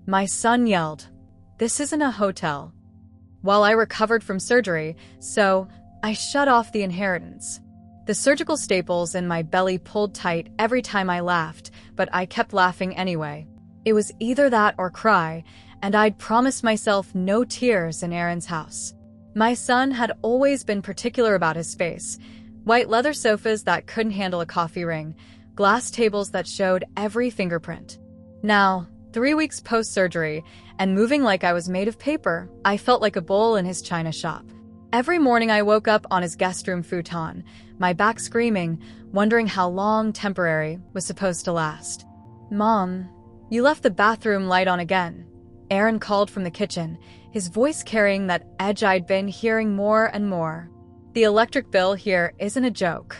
My son yelled, "This isn't a hotel," while I recovered from surgery, so I shut off the inheritance. The surgical staples in my belly pulled tight every time I laughed, but I kept laughing anyway. It was either that or cry, and I'd promised myself no tears in Aaron's house. My son had always been particular about his space. White leather sofas that couldn't handle a coffee ring, glass tables that showed every fingerprint. Now, 3 weeks post-surgery, and moving like I was made of paper, I felt like a bull in his china shop. Every morning I woke up on his guest room futon, my back screaming, wondering how long temporary was supposed to last. "Mom, you left the bathroom light on again," Aaron called from the kitchen, his voice carrying that edge I'd been hearing more and more. "The electric bill here isn't a joke."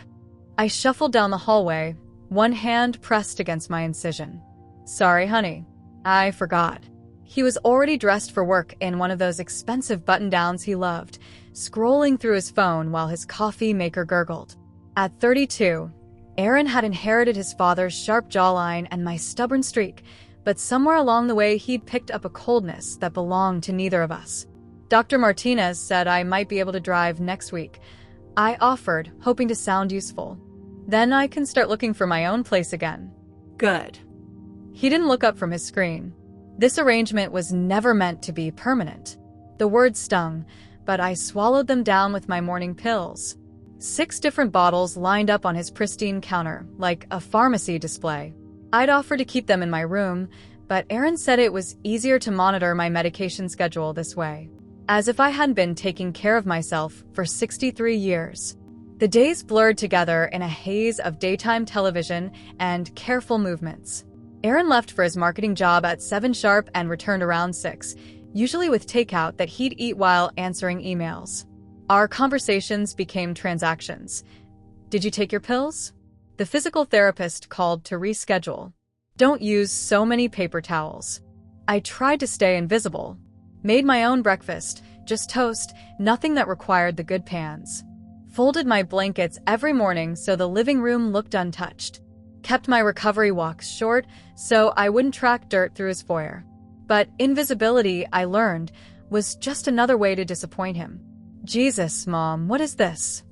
I shuffled down the hallway, one hand pressed against my incision. "Sorry, honey. I forgot." He was already dressed for work in one of those expensive button-downs he loved, scrolling through his phone while his coffee maker gurgled. At 32, Aaron had inherited his father's sharp jawline and my stubborn streak, but somewhere along the way he'd picked up a coldness that belonged to neither of us. Dr. Martinez said I might be able to drive next week. I offered, hoping to sound useful. Then I can start looking for my own place again. Good. He didn't look up from his screen. This arrangement was never meant to be permanent. The words stung, but I swallowed them down with my morning pills. 6 different bottles lined up on his pristine counter, like a pharmacy display. I'd offered to keep them in my room, but Aaron said it was easier to monitor my medication schedule this way. As if I hadn't been taking care of myself for 63 years. The days blurred together in a haze of daytime television and careful movements. Aaron left for his marketing job at 7 sharp and returned around 6, usually with takeout that he'd eat while answering emails. Our conversations became transactions. "Did you take your pills?" The physical therapist called to reschedule. "Don't use so many paper towels." I tried to stay invisible. Made my own breakfast, just toast, nothing that required the good pans. Folded my blankets every morning so the living room looked untouched. Kept my recovery walks short so I wouldn't track dirt through his foyer. But invisibility, I learned, was just another way to disappoint him. "Jesus, Mom, what is this?"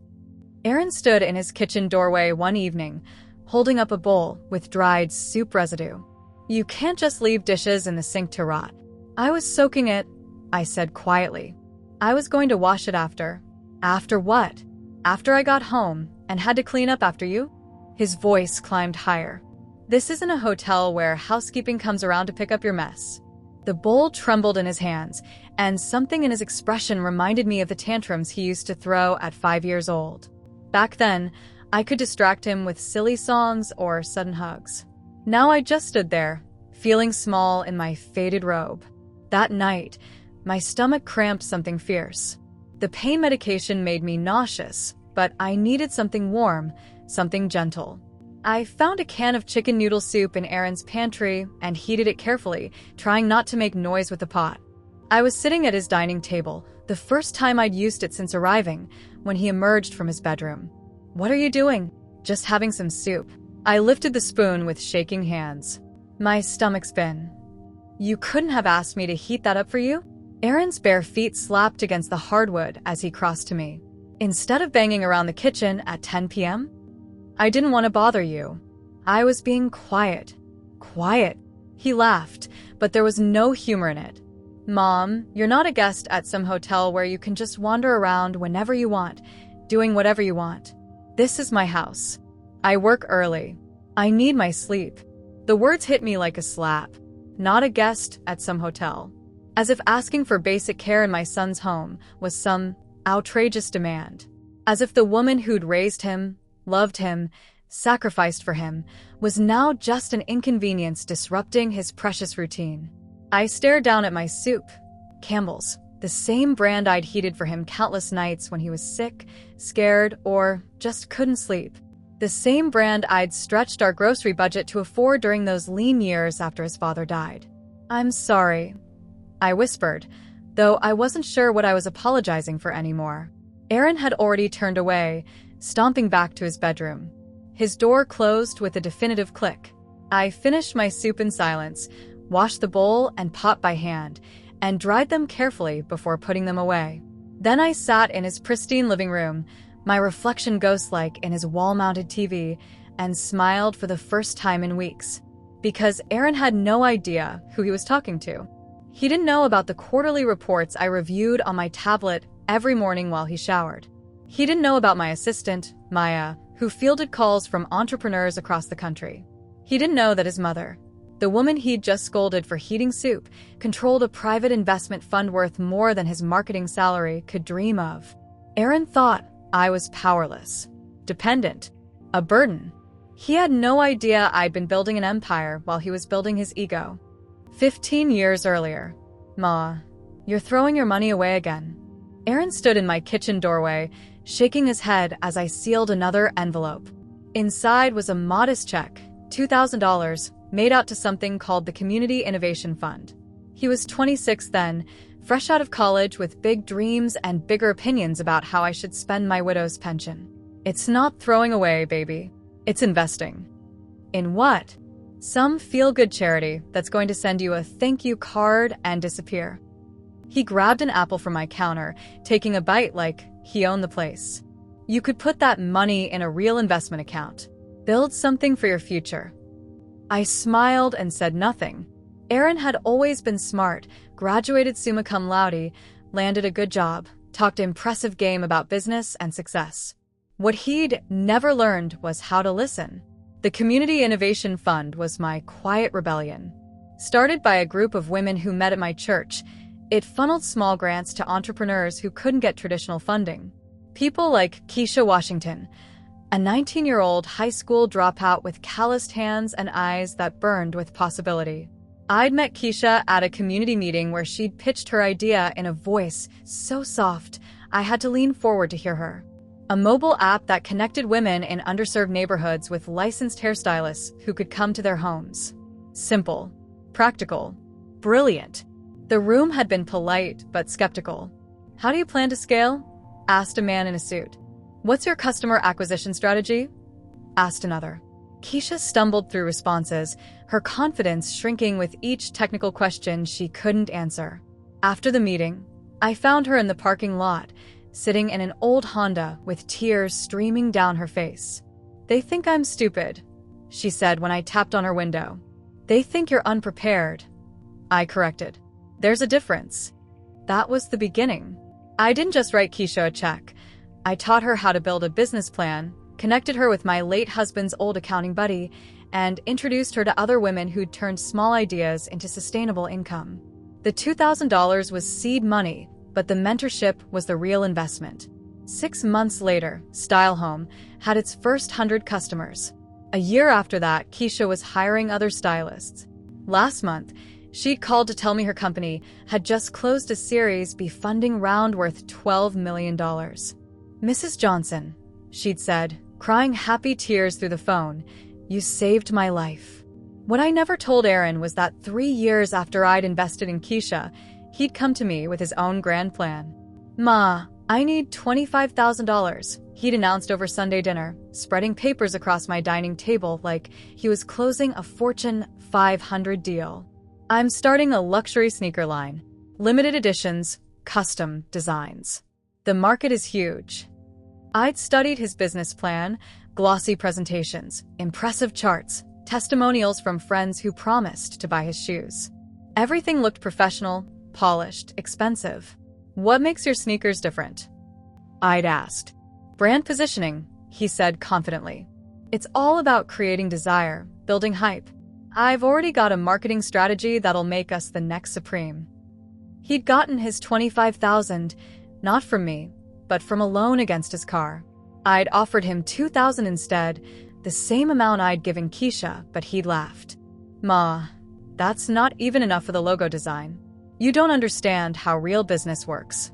Aaron stood in his kitchen doorway one evening, holding up a bowl with dried soup residue. "You can't just leave dishes in the sink to rot." "I was soaking it," I said quietly. "I was going to wash it after." "After what?" "After I got home and had to clean up after you." His voice climbed higher. "This isn't a hotel where housekeeping comes around to pick up your mess." The bowl trembled in his hands, and something in his expression reminded me of the tantrums he used to throw at 5 years old. Back then, I could distract him with silly songs or sudden hugs. Now I just stood there, feeling small in my faded robe. That night, my stomach cramped something fierce. The pain medication made me nauseous, but I needed something warm, something gentle. I found a can of chicken noodle soup in Aaron's pantry and heated it carefully, trying not to make noise with the pot. I was sitting at his dining table, the first time I'd used it since arriving, when he emerged from his bedroom. "What are you doing?" "Just having some soup." I lifted the spoon with shaking hands. My stomach spin. "You couldn't have asked me to heat that up for you?" Aaron's bare feet slapped against the hardwood as he crossed to me. "Instead of banging around the kitchen at 10 p.m.? I didn't want to bother you. I was being quiet." "Quiet?" He laughed, but there was no humor in it. "Mom, you're not a guest at some hotel where you can just wander around whenever you want, doing whatever you want. This is my house. I work early. I need my sleep." The words hit me like a slap. Not a guest at some hotel. As if asking for basic care in my son's home was some outrageous demand. As if the woman who'd raised him, loved him, sacrificed for him, was now just an inconvenience disrupting his precious routine. I stared down at my soup. Campbell's, the same brand I'd heated for him countless nights when he was sick, scared, or just couldn't sleep. The same brand I'd stretched our grocery budget to afford during those lean years after his father died. "I'm sorry," I whispered, though I wasn't sure what I was apologizing for anymore. Aaron had already turned away, stomping back to his bedroom. His door closed with a definitive click. I finished my soup in silence, washed the bowl and pot by hand, and dried them carefully before putting them away. Then I sat in his pristine living room, my reflection ghost-like in his wall-mounted TV, and smiled for the first time in weeks. Because Aaron had no idea who he was talking to. He didn't know about the quarterly reports I reviewed on my tablet every morning while he showered. He didn't know about my assistant, Maya, who fielded calls from entrepreneurs across the country. He didn't know that his mother, the woman he'd just scolded for heating soup, controlled a private investment fund worth more than his marketing salary could dream of. Aaron thought I was powerless, dependent, a burden. He had no idea I'd been building an empire while he was building his ego. 15 years earlier. Ma, you're throwing your money away again. Aaron stood in my kitchen doorway, shaking his head as I sealed another envelope. Inside was a modest check, $2,000, made out to something called the Community Innovation Fund. He was 26 then, fresh out of college with big dreams and bigger opinions about how I should spend my widow's pension. It's not throwing away, baby. It's investing. In what? Some feel-good charity that's going to send you a thank you card and disappear. He grabbed an apple from my counter, taking a bite like he owned the place. You could put that money in a real investment account. Build something for your future. I smiled and said nothing. Aaron had always been smart, graduated summa cum laude, landed a good job, talked impressive game about business and success. What he'd never learned was how to listen. The Community Innovation Fund was my quiet rebellion. Started by a group of women who met at my church, it funneled small grants to entrepreneurs who couldn't get traditional funding. People like Keisha Washington, a 19-year-old high school dropout with calloused hands and eyes that burned with possibility. I'd met Keisha at a community meeting where she'd pitched her idea in a voice so soft I had to lean forward to hear her. A mobile app that connected women in underserved neighborhoods with licensed hairstylists who could come to their homes. Simple, practical, brilliant. The room had been polite but skeptical. How do you plan to scale? Asked a man in a suit. What's your customer acquisition strategy? Asked another. Keisha stumbled through responses, her confidence shrinking with each technical question she couldn't answer. After the meeting, I found her in the parking lot, sitting in an old Honda with tears streaming down her face. They think I'm stupid, she said when I tapped on her window. They think you're unprepared. I corrected. There's a difference. That was the beginning. I didn't just write Keisha a check. I taught her how to build a business plan, connected her with my late husband's old accounting buddy, and introduced her to other women who'd turned small ideas into sustainable income. The $2,000 was seed money, but the mentorship was the real investment. 6 months later, Style Home had its first 100 customers. A year after that, Keisha was hiring other stylists. Last month, she'd called to tell me her company had just closed a Series B funding round worth $12 million. Mrs. Johnson, she'd said, crying happy tears through the phone, you saved my life. What I never told Aaron was that 3 years after I'd invested in Keisha, he'd come to me with his own grand plan. Ma, I need $25,000, he'd announced over Sunday dinner, spreading papers across my dining table like he was closing a Fortune 500 deal. I'm starting a luxury sneaker line. Limited editions, custom designs. The market is huge. I'd studied his business plan, glossy presentations, impressive charts, testimonials from friends who promised to buy his shoes. Everything looked professional, polished, expensive. What makes your sneakers different? I'd asked. Brand positioning, he said confidently. It's all about creating desire, building hype. I've already got a marketing strategy that'll make us the next Supreme. He'd gotten his $25,000, not from me, but from a loan against his car. I'd offered him $2,000 instead, the same amount I'd given Keisha, but he'd laughed. Ma, that's not even enough for the logo design. You don't understand how real business works.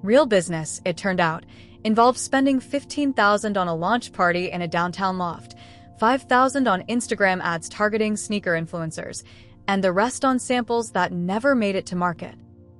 Real business, it turned out, involved spending $15,000 on a launch party in a downtown loft, $5,000 on Instagram ads targeting sneaker influencers, and the rest on samples that never made it to market.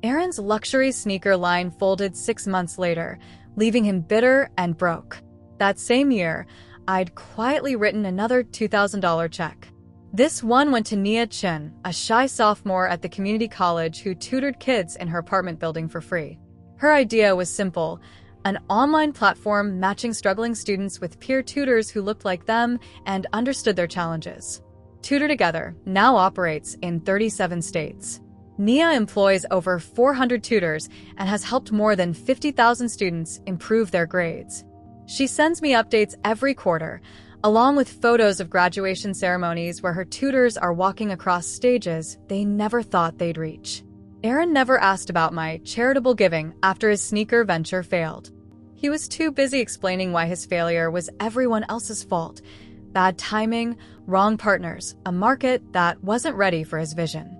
Aaron's luxury sneaker line folded 6 months later, leaving him bitter and broke. That same year, I'd quietly written another $2,000 check. This one went to Nia Chin, a shy sophomore at the community college who tutored kids in her apartment building for free. Her idea was simple: an online platform matching struggling students with peer tutors who looked like them and understood their challenges. Tutor Together now operates in 37 states. Nia employs over 400 tutors and has helped more than 50,000 students improve their grades. She sends me updates every quarter, along with photos of graduation ceremonies where her tutors are walking across stages they never thought they'd reach. Aaron never asked about my charitable giving after his sneaker venture failed. He was too busy explaining why his failure was everyone else's fault: bad timing, wrong partners, a market that wasn't ready for his vision.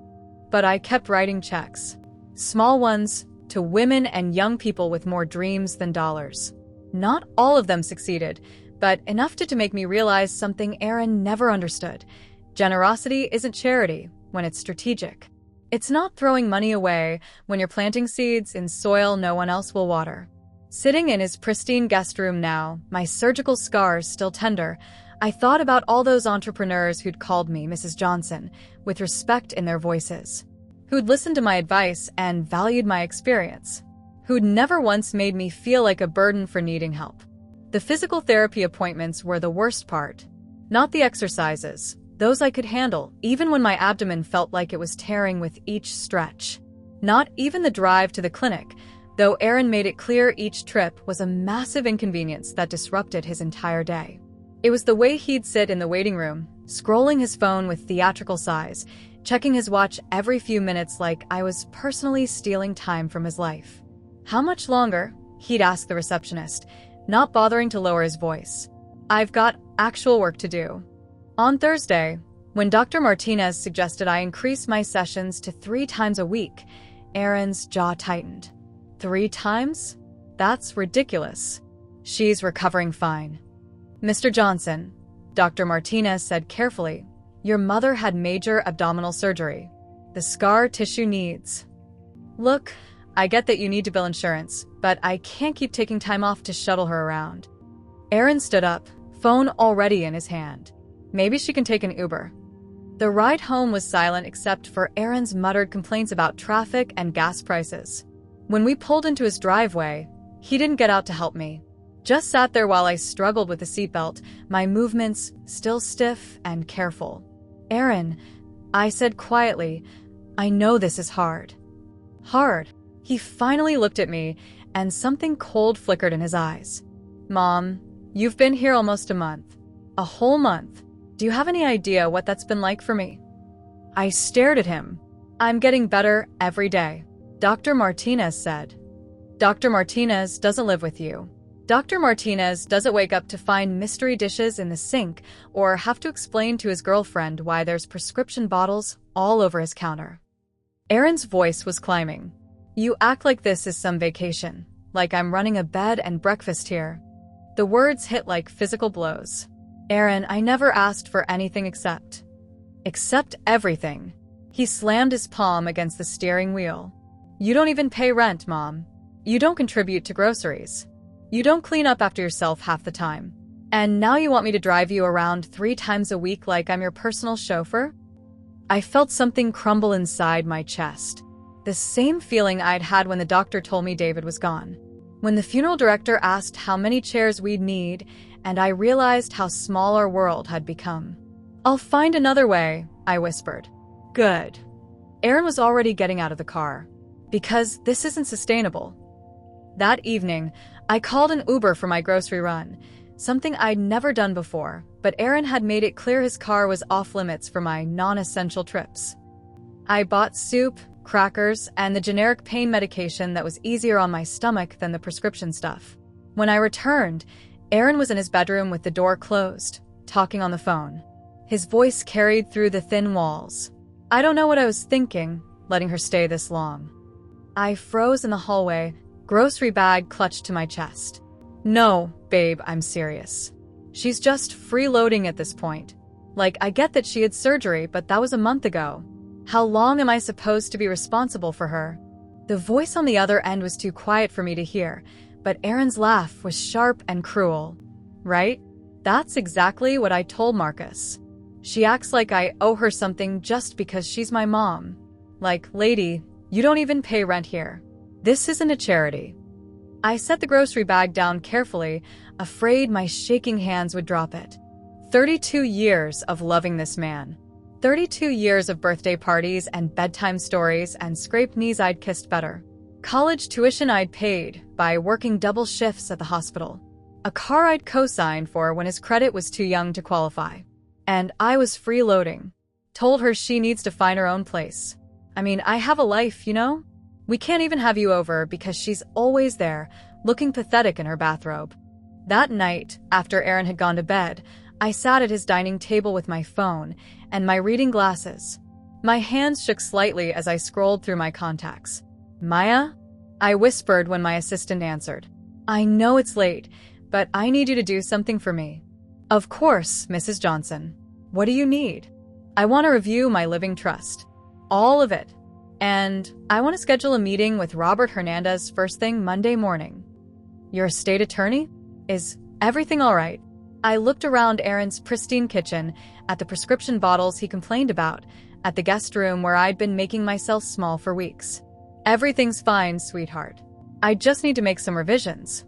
But I kept writing checks. Small ones, to women and young people with more dreams than dollars. Not all of them succeeded, but enough to make me realize something Aaron never understood. Generosity isn't charity when it's strategic. It's not throwing money away when you're planting seeds in soil no one else will water. Sitting in his pristine guest room now, my surgical scars still tender, I thought about all those entrepreneurs who'd called me Mrs. Johnson, with respect in their voices, who'd listened to my advice and valued my experience, who'd never once made me feel like a burden for needing help. The physical therapy appointments were the worst part. Not the exercises. Those I could handle, even when my abdomen felt like it was tearing with each stretch. Not even the drive to the clinic, though Aaron made it clear each trip was a massive inconvenience that disrupted his entire day. It was the way he'd sit in the waiting room, scrolling his phone with theatrical sighs, checking his watch every few minutes like I was personally stealing time from his life. How much longer? He'd ask the receptionist, not bothering to lower his voice. I've got actual work to do. On Thursday, when Dr. Martinez suggested I increase my sessions to 3 times a week, Aaron's jaw tightened. 3 times? That's ridiculous. She's recovering fine. Mr. Johnson, Dr. Martinez said carefully, your mother had major abdominal surgery. The scar tissue needs. Look, I get that you need to bill insurance, but I can't keep taking time off to shuttle her around. Aaron stood up, phone already in his hand. Maybe she can take an Uber. The ride home was silent except for Aaron's muttered complaints about traffic and gas prices. When we pulled into his driveway, he didn't get out to help me. Just sat there while I struggled with the seatbelt, my movements still stiff and careful. Aaron, I said quietly, I know this is hard. Hard. He finally looked at me, and something cold flickered in his eyes. Mom, you've been here almost a month. A whole month. Do you have any idea what that's been like for me? I stared at him. I'm getting better every day, Dr. Martinez said. Dr. Martinez doesn't live with you. Dr. Martinez doesn't wake up to find mystery dishes in the sink or have to explain to his girlfriend why there's prescription bottles all over his counter. Aaron's voice was climbing. You act like this is some vacation, like I'm running a bed and breakfast here. The words hit like physical blows. Aaron, I never asked for anything except everything. He slammed his palm against the steering wheel. You don't even pay rent, Mom. You don't contribute to groceries. You don't clean up after yourself half the time. And now you want me to drive you around 3 times a week like I'm your personal chauffeur? I felt something crumble inside my chest. The same feeling I'd had when the doctor told me David was gone. When the funeral director asked how many chairs we'd need, and I realized how small our world had become. I'll find another way, I whispered. Good. Aaron was already getting out of the car. Because this isn't sustainable. That evening, I called an Uber for my grocery run, something I'd never done before, but Aaron had made it clear his car was off limits for my non-essential trips. I bought soup, crackers, and the generic pain medication that was easier on my stomach than the prescription stuff. When I returned, Aaron was in his bedroom with the door closed, talking on the phone. His voice carried through the thin walls. I don't know what I was thinking, letting her stay this long. I froze in the hallway, grocery bag clutched to my chest. No, babe, I'm serious. She's just freeloading at this point. Like, I get that she had surgery, but that was a month ago. How long am I supposed to be responsible for her? The voice on the other end was too quiet for me to hear, but Aaron's laugh was sharp and cruel. Right? That's exactly what I told Marcus. She acts like I owe her something just because she's my mom. Like, lady, you don't even pay rent here. This isn't a charity. I set the grocery bag down carefully, afraid my shaking hands would drop it. 32 years of loving this man. 32 years of birthday parties and bedtime stories and scraped knees I'd kissed better. College tuition I'd paid by working double shifts at the hospital. A car I'd co-signed for when his credit was too young to qualify. And I was freeloading. Told her she needs to find her own place. I mean, I have a life, you know? We can't even have you over because she's always there, looking pathetic in her bathrobe. That night, after Aaron had gone to bed, I sat at his dining table with my phone and my reading glasses. My hands shook slightly as I scrolled through my contacts. Maya? I whispered when my assistant answered. I know it's late, but I need you to do something for me. Of course, Mrs. Johnson. What do you need? I want to review my living trust. All of it. And I want to schedule a meeting with Robert Hernandez first thing Monday morning. You're a state attorney? Is everything all right? I looked around Aaron's pristine kitchen, at the prescription bottles he complained about, at the guest room where I'd been making myself small for weeks. Everything's fine, sweetheart. I just need to make some revisions.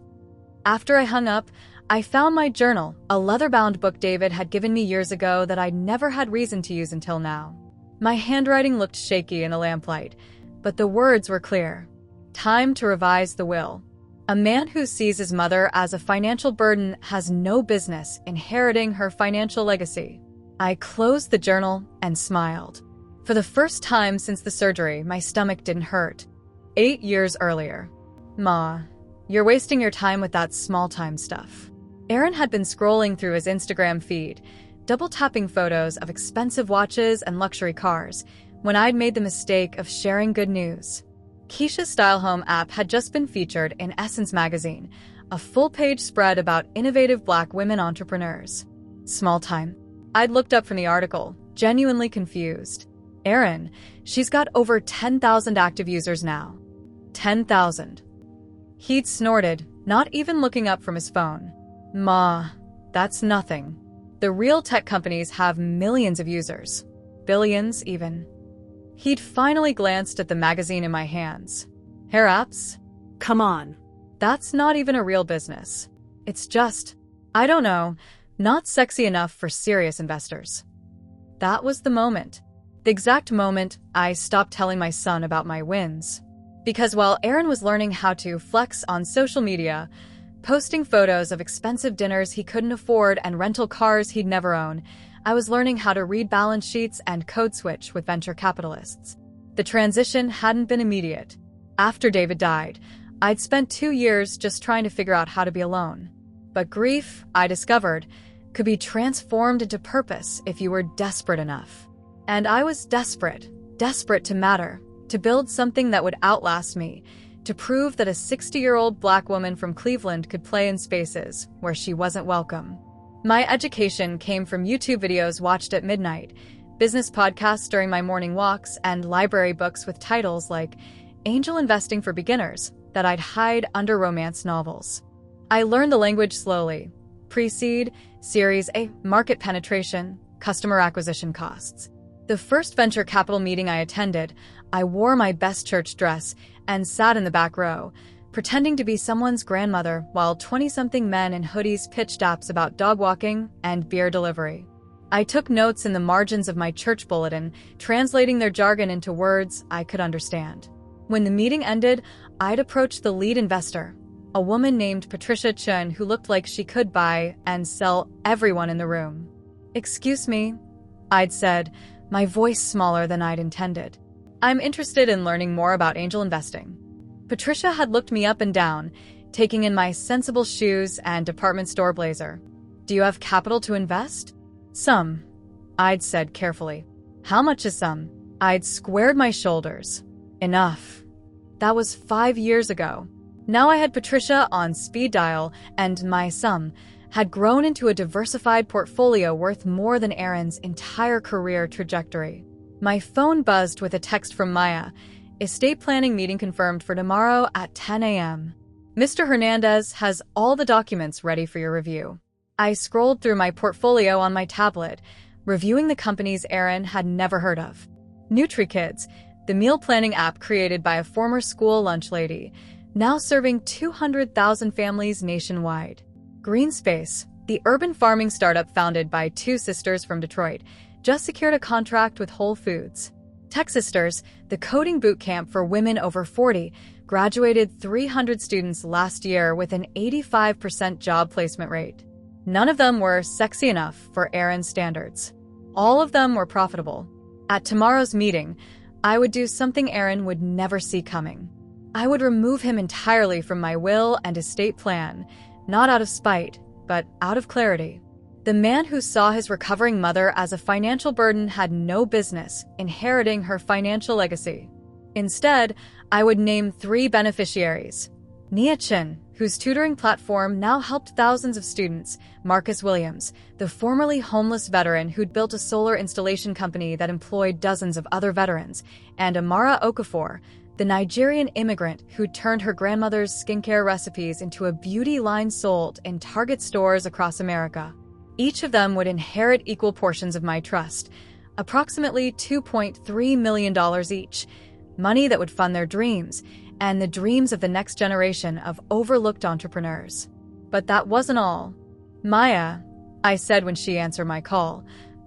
After I hung up, I found my journal, a leather-bound book David had given me years ago that I'd never had reason to use until now. My handwriting looked shaky in the lamplight, but the words were clear. Time to revise the will. A man who sees his mother as a financial burden has no business inheriting her financial legacy. I closed the journal and smiled. For the first time since the surgery, my stomach didn't hurt. 8 years earlier. Ma, you're wasting your time with that small-time stuff. Aaron had been scrolling through his Instagram feed, double-tapping photos of expensive watches and luxury cars, when I'd made the mistake of sharing good news. Keisha's Style Home app had just been featured in Essence magazine, a full-page spread about innovative Black women entrepreneurs. Small time. I'd looked up from the article, genuinely confused. Aaron, she's got over 10,000 active users now. 10,000. He'd snorted, not even looking up from his phone. Ma, that's nothing. The real tech companies have millions of users. Billions, even. He'd finally glanced at the magazine in my hands. Hair apps? Come on. That's not even a real business. It's just, I don't know, not sexy enough for serious investors. That was the moment. The exact moment I stopped telling my son about my wins. Because while Aaron was learning how to flex on social media, posting photos of expensive dinners he couldn't afford and rental cars he'd never own, I was learning how to read balance sheets and code switch with venture capitalists. The transition hadn't been immediate. After David died, I'd spent 2 years just trying to figure out how to be alone. But grief, I discovered, could be transformed into purpose if you were desperate enough. And I was desperate to matter, to build something that would outlast me, to prove that a 60-year-old Black woman from Cleveland could play in spaces where she wasn't welcome. My education came from YouTube videos watched at midnight, business podcasts during my morning walks, and library books with titles like Angel Investing for Beginners that I'd hide under romance novels. I learned the language slowly. Pre-seed, Series A, market penetration, customer acquisition costs. The first venture capital meeting I attended, I wore my best church dress and sat in the back row, pretending to be someone's grandmother while 20-something men in hoodies pitched apps about dog walking and beer delivery. I took notes in the margins of my church bulletin, translating their jargon into words I could understand. When the meeting ended, I'd approached the lead investor, a woman named Patricia Chun who looked like she could buy and sell everyone in the room. "Excuse me," I'd said, my voice smaller than I'd intended. "I'm interested in learning more about angel investing." Patricia had looked me up and down, taking in my sensible shoes and department store blazer. "Do you have capital to invest?" "Some," I'd said carefully. "How much is some?" I'd squared my shoulders. "Enough." That was 5 years ago. Now I had Patricia on speed dial, and my sum had grown into a diversified portfolio worth more than Aaron's entire career trajectory. My phone buzzed with a text from Maya. "Estate planning meeting confirmed for tomorrow at 10 a.m. Mr. Hernandez has all the documents ready for your review." I scrolled through my portfolio on my tablet, reviewing the companies Aaron had never heard of. NutriKids, the meal planning app created by a former school lunch lady, now serving 200,000 families nationwide. GreenSpace, the urban farming startup founded by two sisters from Detroit, just secured a contract with Whole Foods. TechSisters, the coding boot camp for women over 40, graduated 300 students last year with an 85% job placement rate. None of them were sexy enough for Aaron's standards. All of them were profitable. At tomorrow's meeting, I would do something Aaron would never see coming. I would remove him entirely from my will and estate plan, not out of spite, but out of clarity. The man who saw his recovering mother as a financial burden had no business inheriting her financial legacy. Instead, I would name 3 beneficiaries. Nia Chin, whose tutoring platform now helped thousands of students, Marcus Williams, the formerly homeless veteran who'd built a solar installation company that employed dozens of other veterans, and Amara Okafor, the Nigerian immigrant who turned her grandmother's skincare recipes into a beauty line sold in Target stores across America. Each of them would inherit equal portions of my trust, approximately $2.3 million each, money that would fund their dreams and the dreams of the next generation of overlooked entrepreneurs. But that wasn't all. Maya, I said when she answered my call,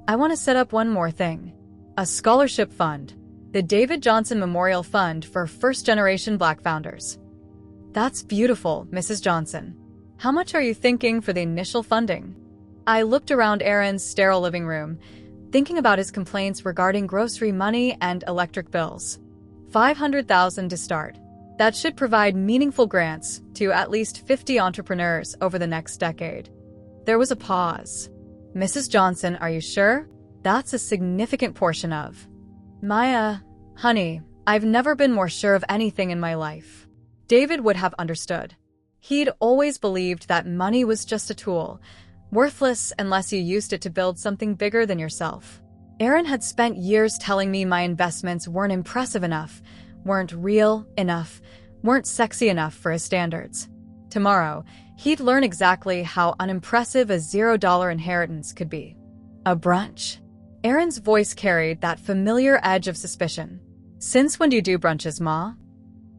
I want to set up one more thing. A scholarship fund. The David Johnson Memorial Fund for first-generation Black founders. That's beautiful, Mrs. Johnson. How much are you thinking for the initial funding? I looked around Aaron's sterile living room, thinking about his complaints regarding grocery money and electric bills. $500,000 to start. That should provide meaningful grants to at least 50 entrepreneurs over the next decade. There was a pause. Mrs. Johnson, are you sure? That's a significant portion of. Maya, honey, I've never been more sure of anything in my life. David would have understood. He'd always believed that money was just a tool, worthless unless you used it to build something bigger than yourself. Aaron had spent years telling me my investments weren't impressive enough, weren't real enough, weren't sexy enough for his standards. Tomorrow, he'd learn exactly how unimpressive a $0 inheritance could be. A brunch? Aaron's voice carried that familiar edge of suspicion. Since when do you do brunches, Ma?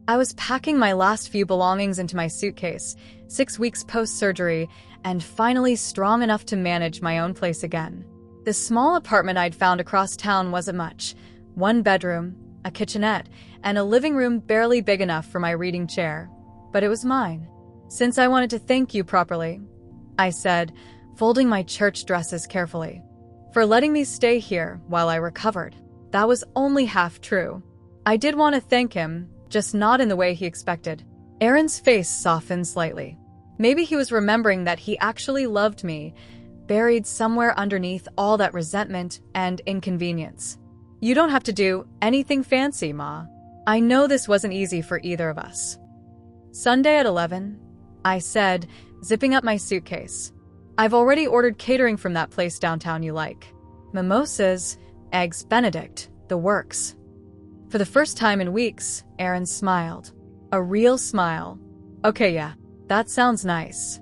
I was packing my last few belongings into my suitcase, 6 weeks post-surgery, and finally strong enough to manage my own place again. The small apartment I'd found across town wasn't much. 1 bedroom, a kitchenette, and a living room barely big enough for my reading chair. But it was mine. Since I wanted to thank you properly, I said, folding my church dresses carefully, for letting me stay here while I recovered. That was only half true. I did want to thank him, just not in the way he expected. Aaron's face softened slightly. Maybe he was remembering that he actually loved me, buried somewhere underneath all that resentment and inconvenience. You don't have to do anything fancy, Ma. I know this wasn't easy for either of us. Sunday at 11, I said, zipping up my suitcase. I've already ordered catering from that place downtown you like. Mimosas, eggs Benedict, the works. For the first time in weeks, Aaron smiled. A real smile. Okay, yeah, that sounds nice.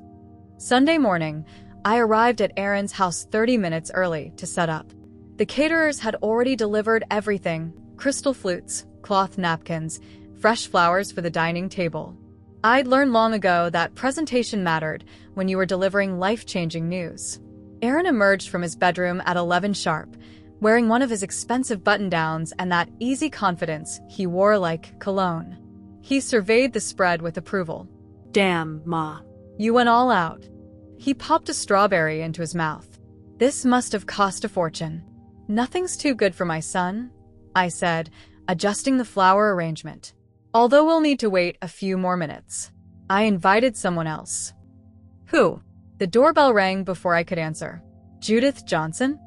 Sunday morning, I arrived at Aaron's house 30 minutes early to set up. The caterers had already delivered everything: crystal flutes, cloth napkins, fresh flowers for the dining table. I'd learned long ago that presentation mattered when you were delivering life-changing news. Aaron emerged from his bedroom at 11 sharp, wearing one of his expensive button-downs and that easy confidence he wore like cologne. He surveyed the spread with approval. Damn, Ma. You went all out. He popped a strawberry into his mouth. This must have cost a fortune. Nothing's too good for my son, I said, adjusting the flower arrangement. Although we'll need to wait a few more minutes. I invited someone else. Who? The doorbell rang before I could answer. Judith Johnson?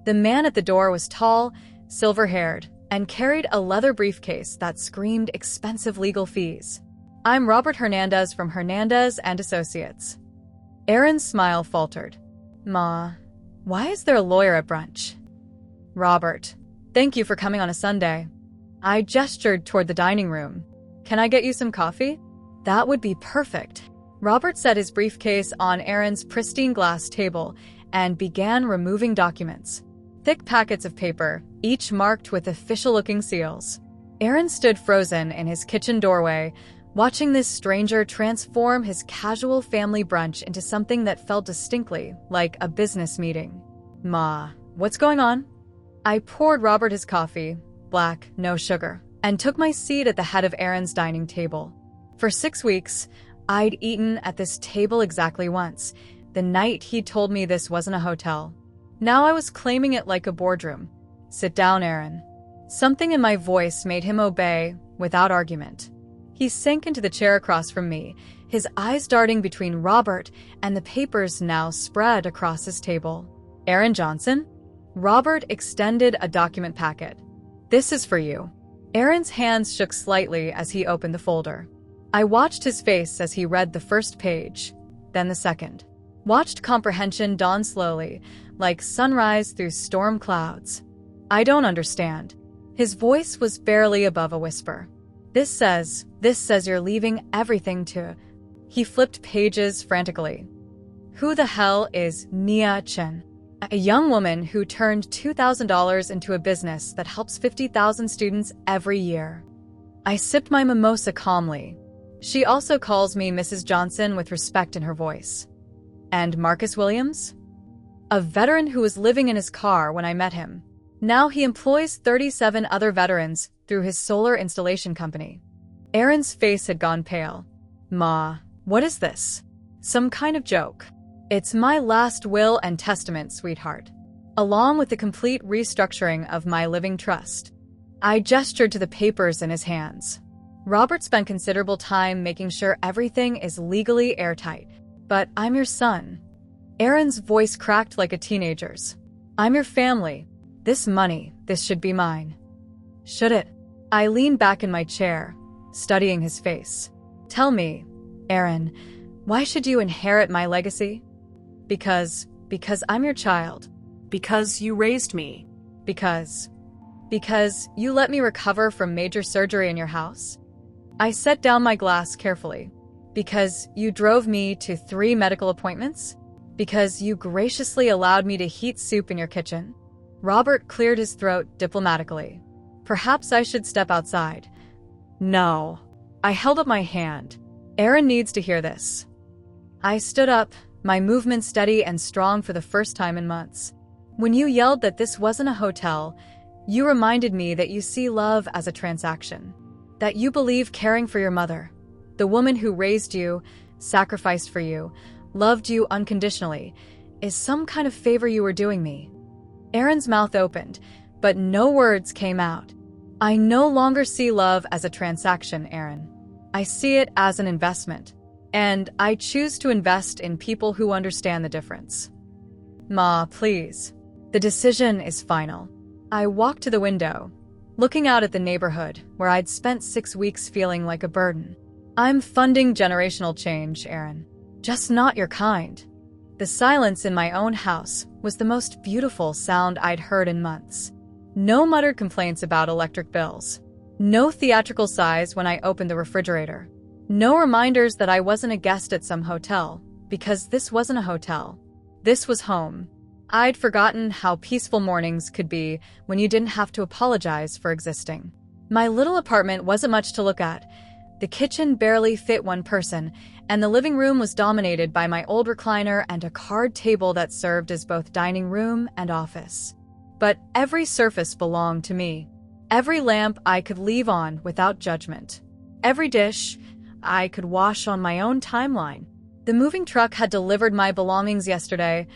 The man at the door was tall, silver-haired, and carried a leather briefcase that screamed expensive legal fees. I'm Robert Hernandez from Hernandez and Associates. Aaron's smile faltered. Ma, why is there a lawyer at brunch? Robert, thank you for coming on a Sunday. I gestured toward the dining room. Can I get you some coffee? That would be perfect. Robert set his briefcase on Aaron's pristine glass table and began removing documents. Thick packets of paper, each marked with official-looking seals. Aaron stood frozen in his kitchen doorway, watching this stranger transform his casual family brunch into something that felt distinctly like a business meeting. "Ma, what's going on?" I poured Robert his coffee, black, no sugar, and took my seat at the head of Aaron's dining table. For 6 weeks, I'd eaten at this table exactly once, the night he told me this wasn't a hotel. Now I was claiming it like a boardroom. "Sit down, Aaron." Something in my voice made him obey, without argument. He sank into the chair across from me, his eyes darting between Robert and the papers now spread across his table. "Aaron Johnson?" Robert extended a document packet. "This is for you." Aaron's hands shook slightly as he opened the folder. I watched his face as he read the first page, then the second. Watched comprehension dawn slowly, like sunrise through storm clouds. "I don't understand." His voice was barely above a whisper. This says you're leaving everything to..." He flipped pages frantically. "Who the hell is Nia Chen?" A young woman who turned $2,000 into a business that helps 50,000 students every year. I sipped my mimosa calmly. She also calls me Mrs. Johnson with respect in her voice. "And Marcus Williams?" "A veteran who was living in his car when I met him. Now he employs 37 other veterans through his solar installation company." Aaron's face had gone pale. "Ma, what is this? Some kind of joke?" "It's my last will and testament, sweetheart, along with the complete restructuring of my living trust." I gestured to the papers in his hands. "Robert spent considerable time making sure everything is legally airtight. But I'm your son." Aaron's voice cracked like a teenager's. "I'm your family. This money, this should be mine." "Should it?" I leaned back in my chair, studying his face. "Tell me, Aaron, why should you inherit my legacy?" Because I'm your child. Because you raised me. Because you let me recover from major surgery in your house. I set down my glass carefully. Because you drove me to 3 medical appointments. Because you graciously allowed me to heat soup in your kitchen. Robert cleared his throat diplomatically. "Perhaps I should step outside." "No." I held up my hand. "Aaron needs to hear this." I stood up, my movement steady and strong for the first time in months. "When you yelled that this wasn't a hotel, you reminded me that you see love as a transaction. That you believe caring for your mother, the woman who raised you, sacrificed for you, loved you unconditionally, is some kind of favor you were doing me." Aaron's mouth opened, but no words came out. "I no longer see love as a transaction, Aaron. I see it as an investment. And I choose to invest in people who understand the difference." "Ma, please. The decision is final." I walked to the window, looking out at the neighborhood where I'd spent 6 weeks feeling like a burden. "I'm funding generational change, Aaron. Just not your kind." The silence in my own house was the most beautiful sound I'd heard in months. No muttered complaints about electric bills. No theatrical sighs when I opened the refrigerator. No reminders that I wasn't a guest at some hotel, because this wasn't a hotel. This was home. I'd forgotten how peaceful mornings could be when you didn't have to apologize for existing. My little apartment wasn't much to look at. The kitchen barely fit one person, and the living room was dominated by my old recliner and a card table that served as both dining room and office. But every surface belonged to me. Every lamp I could leave on without judgment. Every dish I could wash on my own timeline. The moving truck had delivered my belongings yesterday.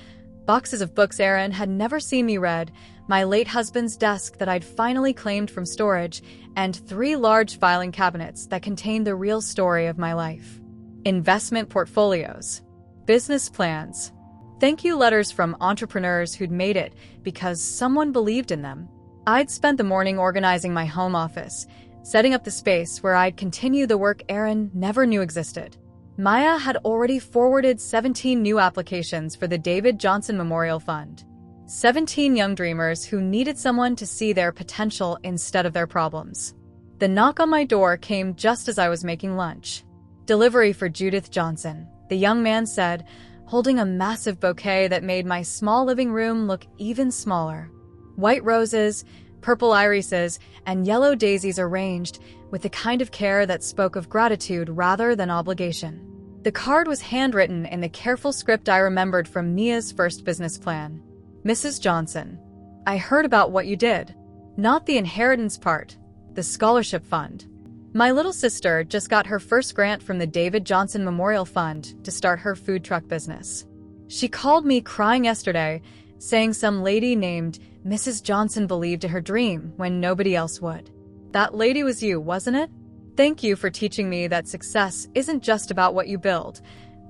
Boxes of books Aaron had never seen me read, my late husband's desk that I'd finally claimed from storage, and 3 large filing cabinets that contained the real story of my life. Investment portfolios. Business plans. Thank you letters from entrepreneurs who'd made it because someone believed in them. I'd spent the morning organizing my home office, setting up the space where I'd continue the work Aaron never knew existed. Maya had already forwarded 17 new applications for the David Johnson Memorial Fund. 17 young dreamers who needed someone to see their potential instead of their problems. The knock on my door came just as I was making lunch. "Delivery for Judith Johnson," the young man said, holding a massive bouquet that made my small living room look even smaller. White roses, purple irises, and yellow daisies arranged with the kind of care that spoke of gratitude rather than obligation. The card was handwritten in the careful script I remembered from Mia's first business plan. Mrs. Johnson, I heard about what you did. Not the inheritance part, the scholarship fund. My little sister just got her first grant from the David Johnson Memorial Fund to start her food truck business. She called me crying yesterday, saying some lady named Mrs. Johnson believed in her dream when nobody else would. That lady was you, wasn't it? Thank you for teaching me that success isn't just about what you build.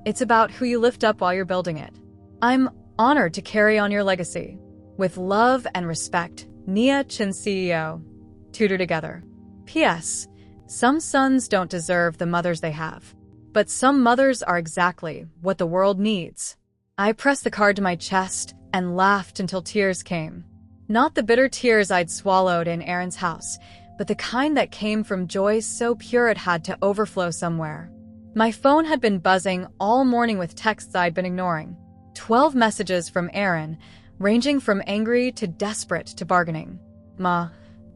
It's about who you lift up while you're building it. I'm honored to carry on your legacy. With love and respect, Nia Chin, CEO. Tutor together. P.S. Some sons don't deserve the mothers they have. But some mothers are exactly what the world needs. I pressed the card to my chest and laughed until tears came. Not the bitter tears I'd swallowed in Aaron's house, but the kind that came from joy so pure it had to overflow somewhere. My phone had been buzzing all morning with texts I'd been ignoring. 12 messages from Aaron, ranging from angry to desperate to bargaining. Ma,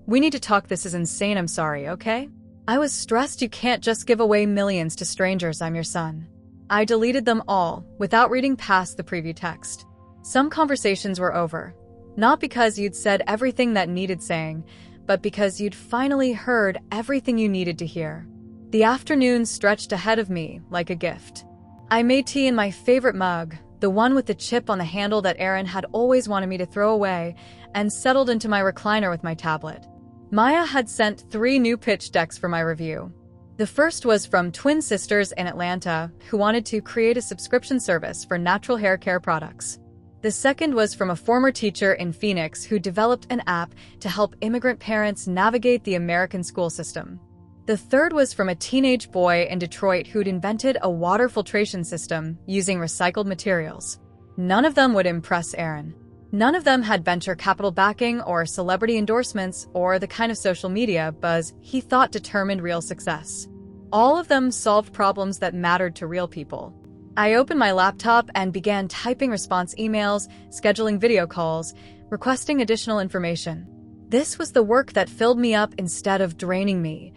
we need to talk. This is insane. I'm sorry, okay? I was stressed. You can't just give away millions to strangers. I'm your son. I deleted them all without reading past the preview text. Some conversations were over. Not because you'd said everything that needed saying, but because you'd finally heard everything you needed to hear. The afternoon stretched ahead of me like a gift. I made tea in my favorite mug, the one with the chip on the handle that Aaron had always wanted me to throw away, and settled into my recliner with my tablet. Maya had sent 3 new pitch decks for my review. The first was from twin sisters in Atlanta who wanted to create a subscription service for natural hair care products. The second was from a former teacher in Phoenix who developed an app to help immigrant parents navigate the American school system. The third was from a teenage boy in Detroit who'd invented a water filtration system using recycled materials. None of them would impress Aaron. None of them had venture capital backing or celebrity endorsements or the kind of social media buzz he thought determined real success. All of them solved problems that mattered to real people. I opened my laptop and began typing response emails, scheduling video calls, requesting additional information. This was the work that filled me up instead of draining me,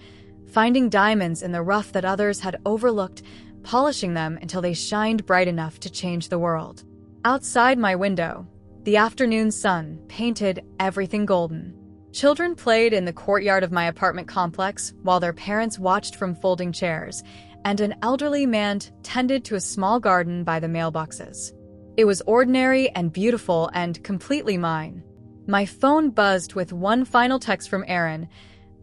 finding diamonds in the rough that others had overlooked, polishing them until they shined bright enough to change the world. Outside my window, the afternoon sun painted everything golden. Children played in the courtyard of my apartment complex while their parents watched from folding chairs, and an elderly man tended to a small garden by the mailboxes. It was ordinary and beautiful and completely mine. My phone buzzed with one final text from Aaron.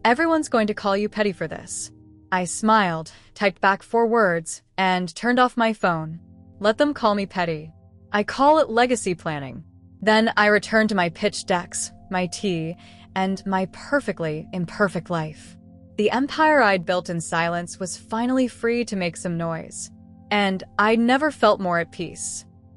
Everyone's going to call you petty for this. I smiled, typed back 4 words, and turned off my phone. Let them call me petty. I call it legacy planning. Then I returned to my pitch decks, my tea, and my perfectly imperfect life. The empire I'd built in silence was finally free to make some noise. And I'd never felt more at peace.